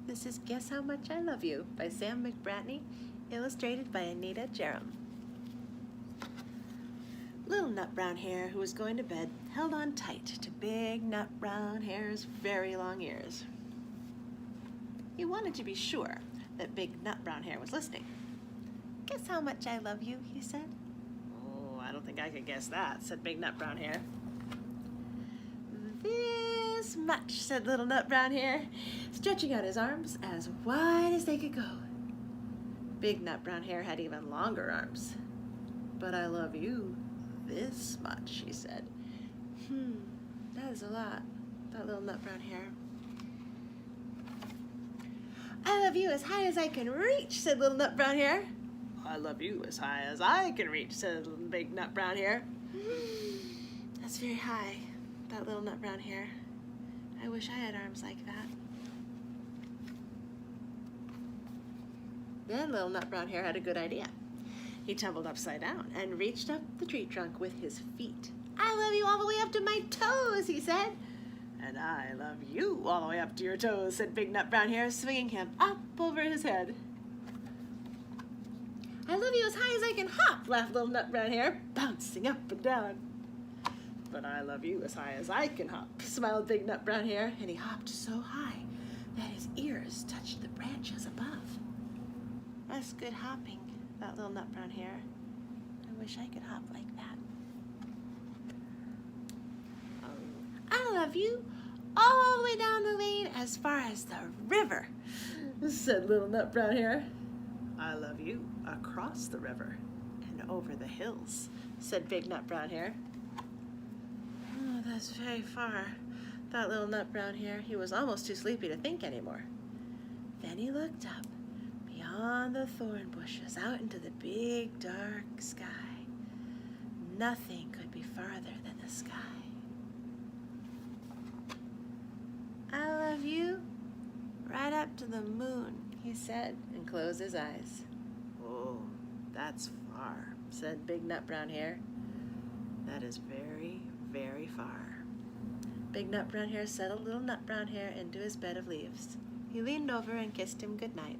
This is Guess How Much I Love You by Sam McBratney, illustrated by Anita Jerem. Little Nut Brown Hare, who was going to bed, held on tight to Big Nut Brown Hare's very long ears. He wanted to be sure that Big Nut Brown Hare was listening. "Guess how much I love you," he said. "Oh, I don't think I could guess that," said Big Nut Brown Hare. "This much," said Little Nut Brown Hare, stretching out his arms as wide as they could go. Big Nut Brown Hare had even longer arms. "But I love you this much," he said. That is a lot," thought Little Nut Brown Hare. "I love you as high as I can reach," said Little Nut Brown Hare. "I love you as high as I can reach," said Big Nut Brown Hare. That's very high," thought Little Nut Brown Hare. "I wish I had arms like that." Then Little Nut Brown Hare had a good idea. He tumbled upside down and reached up the tree trunk with his feet. "I love you all the way up to my toes," he said. "And I love you all the way up to your toes," said Big Nut Brown Hare, swinging him up over his head. "I love you as high as I can hop," laughed Little Nut Brown Hare, bouncing up and down. "But I love you as high as I can hop," smiled Big Nut Brown Hare, and he hopped so high that his ears touched the branches above. "That's good hopping," thought Little Nut Brown Hare. "I wish I could hop like that." "I love you all the way down the lane as far as the river," said Little Nut Brown Hare. "I love you across the river and over the hills," said Big Nut Brown Hare. "Oh, that's very far," thought Little Nut Brown Hare. He was almost too sleepy to think anymore. Then he looked up beyond the thorn bushes out into the big dark sky. Nothing could be farther than the sky. "I love you right up to the moon," he said, and closed his eyes. "Oh, that's far," said Big Nut Brown Hare. "That is very, very far." Big Nut Brown Hare settled Little Nut Brown Hare into his bed of leaves. He leaned over and kissed him good night.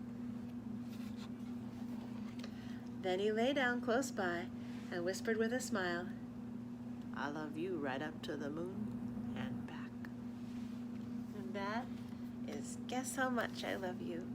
Then he lay down close by and whispered with a smile, "I love you right up to the moon and back." And that is Guess How Much I Love You